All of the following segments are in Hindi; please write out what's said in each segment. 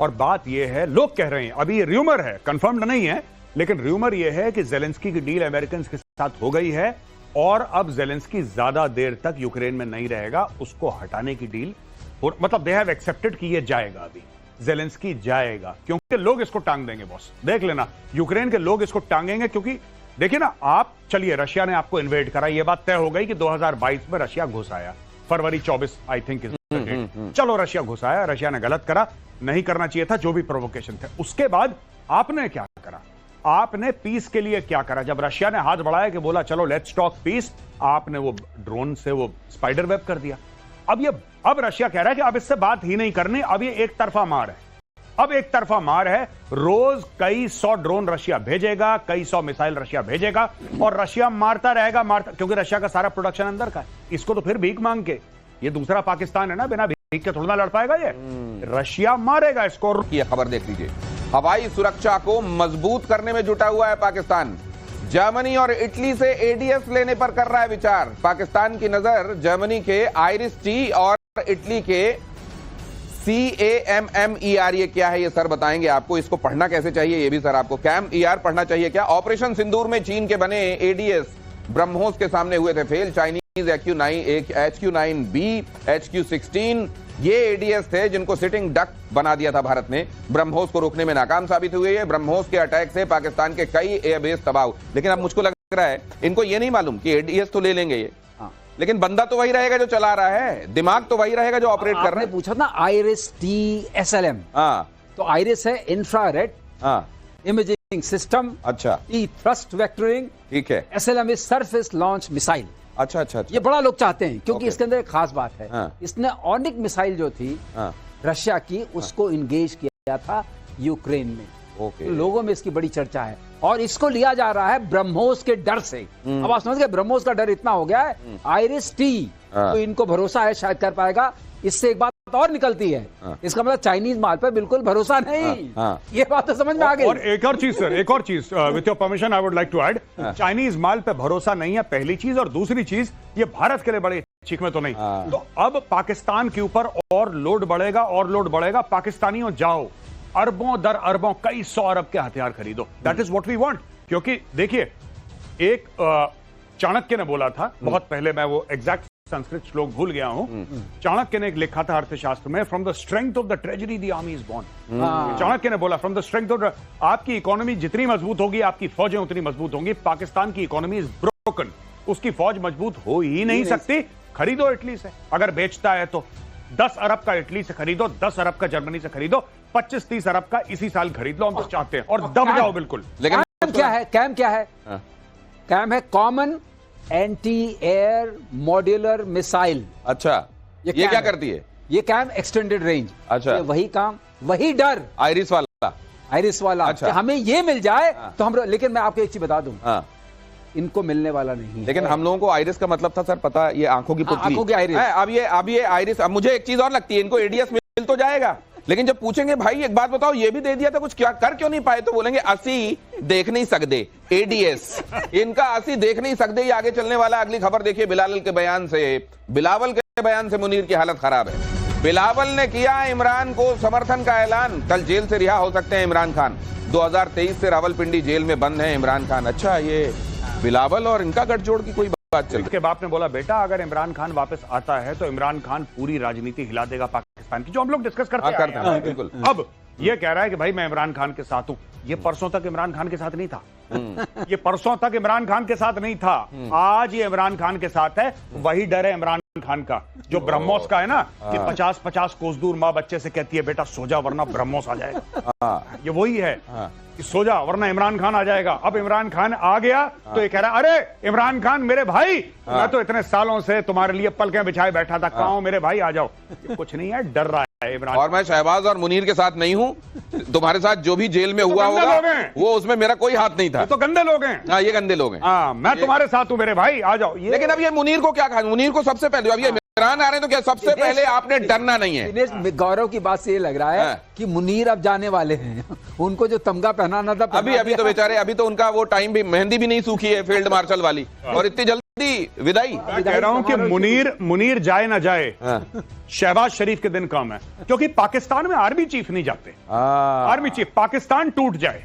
और बात यह है, लोग कह रहे हैं, अभी ये र्यूमर है, कंफर्म्ड नहीं है, लेकिन र्यूमर यह है कि जेलेंस्की की डील अमेरिकन के साथ हो गई है और अब जेलेंस्की ज्यादा देर तक यूक्रेन में नहीं रहेगा, उसको हटाने की डील, मतलब दे हैव एक्सेप्टेड कि ये जाएगा, अभी जेलेंस्की जाएगा, क्योंकि लोग इसको टांग देंगे बॉस, देख लेना, यूक्रेन के लोग इसको टांगेंगे, क्योंकि देखिए ना आप, चलिए रशिया ने आपको इन्वेड करा, ये बात तय हो गई कि 2022 में रशिया घुस आया, फरवरी 24 आई थिंक, चलो रशिया घुस आया, रशिया ने गलत करा, नहीं करना चाहिए था, जो भी प्रोवोकेशन थे। उसके बाद आपने क्या करा, आपने पीस के लिए क्या करा, जब रशिया ने हाथ बढ़ाया कि बोला चलो लेट्स टॉक पीस, आपने वो ड्रोन से वो स्पाइडर वेब कर दिया। अब रशिया कह रहा है कि अब इससे बात ही नहीं करनी, अब ये एक तरफा मार है, अब एक तरफा मार है, रोज कई 100 ड्रोन रशिया भेजेगा, कई 100 मिसाइल रशिया भेजेगा और रशिया मारता रहेगा, क्योंकि रशिया का सारा प्रोडक्शन अंदर का है, इसको तो फिर भीख मांग के, ये दूसरा पाकिस्तान है ना, बिना भीख के थोड़ा ना लड़ पाएगा ये, रशिया मारेगा इसको। की खबर देख लीजिए, हवाई सुरक्षा को मजबूत करने में जुटा हुआ है पाकिस्तान, जर्मनी और इटली से एडीएस लेने पर कर रहा है विचार। पाकिस्तान की नजर जर्मनी के आइरिस-टी और इटली के CAMMER, ये क्या है ये सर बताएंगे आपको, इसको पढ़ना कैसे चाहिए ये भी सर आपको, CAMMER पढ़ना चाहिए क्या। ऑपरेशन सिंदूर में चीन के बने एडीएस ब्रह्मोस के सामने हुए थे फेल, चाइनीज HQ-9B, HQ-16 ये एडीएस थे जिनको सिटिंग डक बना दिया था भारत ने, ब्रह्मोस को रोकने में नाकाम साबित हुए हैं। ब्रह्मोस के अटैक से पाकिस्तान के कई एयरबेस तबाह, लेकिन अब मुझको लग रहा है इनको ये नहीं मालूम कि एडीएस तो ले लेंगे ये, लेकिन बंदा तो वही रहेगा जो चला रहा है, दिमाग तो वही रहेगा जो ऑपरेट कर रहा है। पूछा ना आइरिस-टी SLM, तो आइरिस है इंफ्रारेड इमेजिंग सिस्टम, अच्छा, टी थ्रस्ट वेक्टरिंग, ठीक है, SLM is surface launch missile. अच्छा, ये बड़ा लोग चाहते हैं क्योंकि इसके अंदर एक खास बात है, इसने ऑनिक मिसाइल जो थी रशिया की, उसको इंगेज किया था यूक्रेन में, तो लोगों में इसकी बड़ी चर्चा है और इसको लिया जा रहा है ब्रह्मोस के डर से। अब आप समझ गए, ब्रह्मोस का डर इतना हो गया है, आइरिस-टी तो इनको भरोसा है शायद कर पाएगा। इससे एक बात और निकलती है, इसका मतलब चाइनीज माल पर बिल्कुल भरोसा नहीं, ये बात तो समझ में आ गई। और एक और चीज सर, एक और चीज, with your permission I would like to add, Chinese माल पे भरोसा नहीं है पहली चीज, और दूसरी चीज ये भारत के लिए बड़े चीख में तो नहीं, तो अब पाकिस्तान के ऊपर और लोड बढ़ेगा, पाकिस्तानियों जाओ अरबों दर अरबों, कई 100 अरब के हथियार खरीदो, that is what we want. क्योंकि देखिए, एक चाणक्य ने बोला था बहुत पहले, मैं वो एग्जैक्ट संस्कृत श्लोक भूल गया हूं, चाणक्य ने एक लिखा था अर्थशास्त्र में, from the strength of the treasury the army is born. Chanakya ने बोला फ्रॉम द स्ट्रेंथ ऑफ, आपकी इकोनॉमी जितनी मजबूत होगी, आपकी फौजें उतनी मजबूत होंगी। पाकिस्तान की इकोनॉमी इज ब्रोकन, उसकी फौज मजबूत हो ही नहीं सकती। खरीदो इटली से, अगर बेचता है तो 10 अरब का इटली से खरीदो, 10 अरब का जर्मनी से खरीदो, 25-30 अरब का इसी साल खरीद लो, हम तो चाहते हैं, और दब जाओ बिल्कुल। लेकिन कैम क्या है? कैम है common anti air modular missile. अच्छा, ये क्या करती है? ये कैम एक्सटेंडेड रेंज। अच्छा, वही काम, वही डर, आइरिस वाला। अच्छा, हमें ये मिल जाए तो हम, लेकिन मैं आपको एक चीज बता दूं, इनको मिलने वाला नहीं, लेकिन हम लोगों को आइरिस का मतलब था सर पता, ये आंखों की पुतली, आंखों की आइरिस। अब ये आइरिस, अब मुझे एक चीज और लगती है, इनको एडीएस मिल तो जाएगा, लेकिन जब पूछेंगे भाई एक बात बताओ, ये भी दे दिया था, कुछ क्या कर क्यों नहीं पाए, तो बोलेंगे असी देख नहीं सकते, एडीएस इनका असी देख नहीं सकते। ये आगे चलने वाला, अगली खबर देखिए बिलावल के बयान से मुनीर की हालत खराब है। बिलावल ने किया इमरान को समर्थन का ऐलान, कल जेल से रिहा हो सकते हैं इमरान खान। 2023 से रावलपिंडी जेल में बंद है इमरान खान। अच्छा, ये बिलावल और इनका गठजोड़ की कोई बात चल रही है। इसके बाप ने बोला, बेटा अगर इमरान खान वापस आता है तो इमरान खान पूरी राजनीति हिला देगा पाकिस्तान की, जो हम लोग डिस्कस करते हैं बिल्कुल। अब ये कह रहा है कि भाई मैं इमरान खान के साथ हूं, ये परसों तक इमरान खान के साथ नहीं था, ये परसों तक इमरान खान के साथ नहीं था, आज ये इमरान खान के साथ है। वही डर है इमरान खान का जो ब्रह्मोस का है ना, कि 50-50 कोस दूर माँ बच्चे से कहती है बेटा सो जा वरना ब्रह्मोस आ जाएगा, ये वही है कि सो जा वरना इमरान खान आ जाएगा। अब इमरान खान आ गया तो ये कह रहा है, अरे इमरान खान मेरे भाई, मैं तो इतने सालों से तुम्हारे लिए पलकें बिछाए बैठा था, कहाँ हो मेरे भाई, आ जाओ। कुछ नहीं है, डर रहा है इमरान। और मैं शहबाज और मुनीर के साथ नहीं हूँ, तुम्हारे साथ जो भी जेल में हुआ होगा वो उसमें मेरा कोई हाथ नहीं था। तो गंदे लोग हैं। हाँ, ये गंदे लोग हैं। हाँ, मैं तुम्हारे साथ हूँ मेरे भाई, आ जाओ। लेकिन अब ये मुनीर को क्या कहा? मुनीर को सबसे पहले, अब ये इमरान आ रहे हैं तो क्या सबसे पहले आपने डरना नहीं है? गौरव की बात से ये लग रहा है कि मुनीर अब जाने वाले हैं, उनको जो तमगा पहनाना था अभी तो बेचारे, अभी तो उनका वो टाइम भी, मेहंदी भी नहीं सूखी है फील्ड मार्शल वाली, और इतनी जल्दी जल्दी विदाई। मैं कह रहा हूं कि मुनीर जाए ना जाए, शहबाज शरीफ के दिन कम है, क्योंकि पाकिस्तान में आर्मी चीफ नहीं जाते। आर्मी चीफ, पाकिस्तान टूट जाए,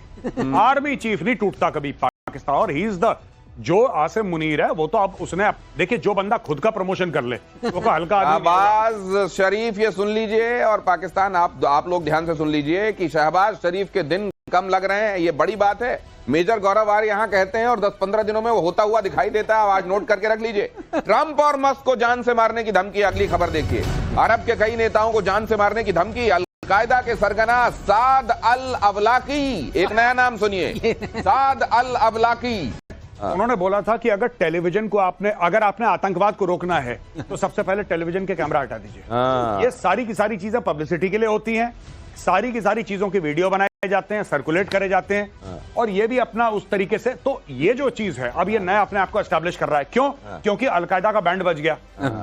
आर्मी चीफ नहीं टूटता कभी पाकिस्तान। और ही इज द जो आसिम मुनीर है, वो तो अब उसने देखिए, जो बंदा खुद का प्रमोशन कर ले वो को हल्का शहबाज शरीफ, ये सुन लीजिए, और पाकिस्तान आप लोग ध्यान से सुन लीजिए कि शहबाज शरीफ के दिन कम लग रहे हैं, ये बड़ी बात है। मेजर गौरव आर्य यहां कहते हैं और 10-15 दिनों में वो होता हुआ दिखाई देता है। आज नोट करके रख लीजिए। ट्रंप और मस्क को जान से मारने की धमकी, अगली खबर देखिए। अरब के कई नेताओं को जान से मारने की धमकी। अल-कायदा के सरगना साद अल अवलाकी, एक नया नाम सुनिए, साद अल अवलाकी। उन्होंने बोला था कि अगर टेलीविजन को अगर आपने आतंकवाद को रोकना है तो सबसे पहले टेलीविजन के कैमरा हटा दीजिए। ये सारी की सारी चीजें पब्लिसिटी के लिए होती हैं, सारी की सारी चीजों के वीडियो बनाए जाते हैं, सर्कुलेट करे जाते हैं, और ये भी अपना उस तरीके से। तो ये जो चीज है, अब ये नया अपने आप को एस्टैब्लिश कर रहा है। क्यों? क्योंकि अलकायदा का बैंड बज गया।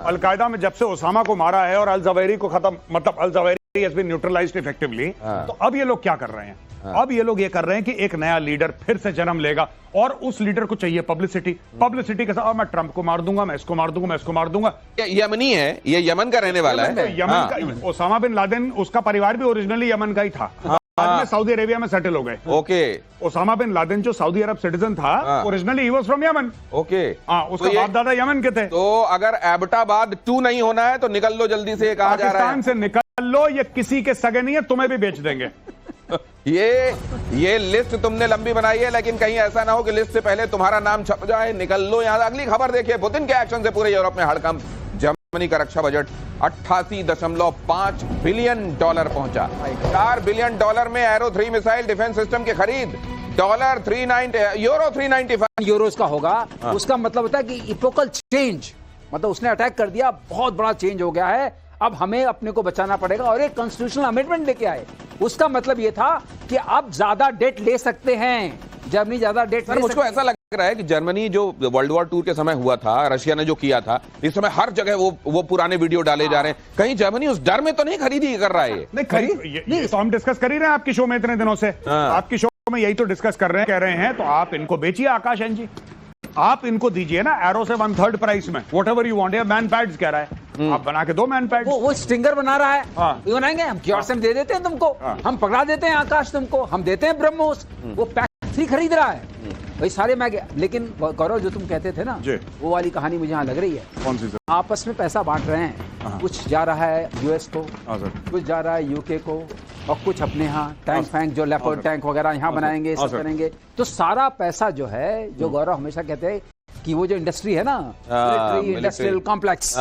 अलकायदा में जब से ओसामा को मारा है और अल जवेरी को खत्म, मतलब al Zawahiri has been neutralised effectively, तो अब ये लोग क्या कर रहे हैं? अब ये लोग ये कर रहे हैं कि एक नया लीडर फिर से जन्म लेगा, और उस लीडर को चाहिए पब्लिसिटी। पब्लिसिटी के साथ मैं ट्रंप को मार दूंगा, मैं इसको मार दूंगा, मैं इसको मार दूंगा। यमनी है, ये यमन का रहने वाला है। यमन का, ओसामा बिन लादेन, उसका परिवार भी ओरिजिनली यमन का ही था, बाद में सऊदी अरेबिया में सेटल हो गए। ओके। ओसामा बिन लादेन जो सऊदी अरब सिटीजन था, originally he was from Yemen. Okay. उसका बाप दादा यमन के थे। तो अगर एबटाबाद 2 नहीं होना है तो निकल लो जल्दी से, कहा जा रहा है। पाकिस्तान से निकल लो, ये किसी के सगे नहीं है, तुम्हें भी बेच देंगे। ये लिस्ट तुमने लंबी बनाई है, लेकिन कहीं ऐसा ना हो कि लिस्ट से पहले तुम्हारा नाम छप जाए। निकल लो यहां। अगली खबर देखिए। पुतिन के एक्शन से पूरे यूरोप में हड़कंप। जर्मनी का रक्षा बजट 88.5 बिलियन डॉलर पहुंचा। $4 बिलियन में एरो 3 मिसाइल डिफेंस सिस्टम की खरीद। यूरो 395 यूरोस का होगा। उसका मतलब होता है कि इपोकल चेंज, मतलब उसने अटैक कर दिया, बहुत बड़ा चेंज हो गया है। अब हमें अपने को बचाना पड़ेगा, और एक कॉन्स्टिट्यूशनल अमेंडमेंट लेके आए। उसका मतलब यह था कि अब ज्यादा डेट ले सकते हैं, जर्मनी ज्यादा डेट। मुझको ऐसा लग रहा है कि जर्मनी जो वर्ल्ड वॉर 2 के समय हुआ था, रशिया ने जो किया था, इस समय हर जगह वो पुराने वीडियो डाले जा रहे हैं। कहीं जर्मनी उस डर में तो नहीं खरीदी कर रहा है? नहीं, तो हम डिस्कस कर ही रहे हैं आपकी शो में इतने दिनों से। आपकी शो में यही तो डिस्कस कर रहे हैं, कह रहे हैं। तो आप इनको बेचिए आकाश एन जी, आप इनको दीजिए ना एरो से 1/3 प्राइस में, व्हाटएवर यू वांट। या मैन पैड्स कह रहा है, आप बना के दो मैन पैड्स। वो स्टिंगर बना रहा है, ये बनाएंगे हम, क्योर दे देते हैं तुमको, हम पकड़ा देते हैं आकाश तुमको, हम देते हैं ब्रह्मोस। वो पैक 3 खरीद रहा है भाई, सारे महंगे। लेकिन गौरव, जो तुम कहते थे ना, वो वाली कहानी मुझे यहाँ लग रही है। कौन सी? आपस में पैसा बांट रहे हैं, कुछ जा रहा है यूएस को, कुछ जा रहा है यूके को, और कुछ अपने यहाँ टैंक फैंक जो लेपर्ड टैंक वगैरह यहाँ बनाएंगे, सब करेंगे। तो सारा पैसा जो है, जो गौरव हमेशा कहते हैं कि वो जो इंडस्ट्री है ना, इंडस्ट्रियल कॉम्प्लेक्स,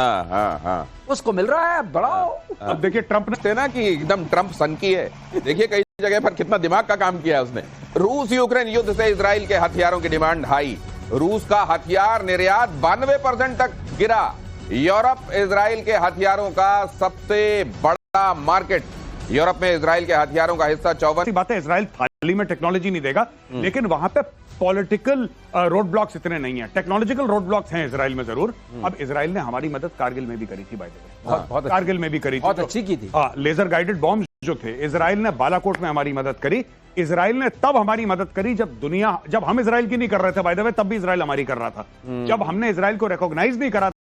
उसको मिल रहा है। बढ़ाओ। अब देखिए, ट्रंप ने ना कि एकदम ट्रंप सन की है। देखिए कई जगह पर कितना दिमाग का काम किया है उसने। रूस यूक्रेन युद्ध से इजराइल के हथियारों की डिमांड हाई। रूस का हथियार निर्यात 92% तक गिरा। यूरोप इजराइल के हथियारों का सबसे बड़ा मार्केट। यूरोप में इजराइल के हथियारों का हिस्सा 54। बात है, इजराइल थाली में टेक्नोलॉजी नहीं देगा, लेकिन वहां पे पॉलिटिकल रोड ब्लॉक्स इतने नहीं है। टेक्नोलॉजिकल रोड ब्लॉक्स हैं इजराइल में जरूर। अब इजराइल ने हमारी मदद कारगिल में भी करी थी, बाय द वे, बहुत कारगिल में भी करी थी, बहुत अच्छी की थी। लेजर गाइडेड बॉम्ब जो थे, इजराइल ने बालाकोट में हमारी मदद करी। इजराइल ने तब हमारी मदद करी जब हम इजराइल की नहीं कर रहे थे, बाय द वे, तब भी इजराइल हमारी कर रहा था। जब हमने इजराइल को रिकॉग्नाइज नहीं करा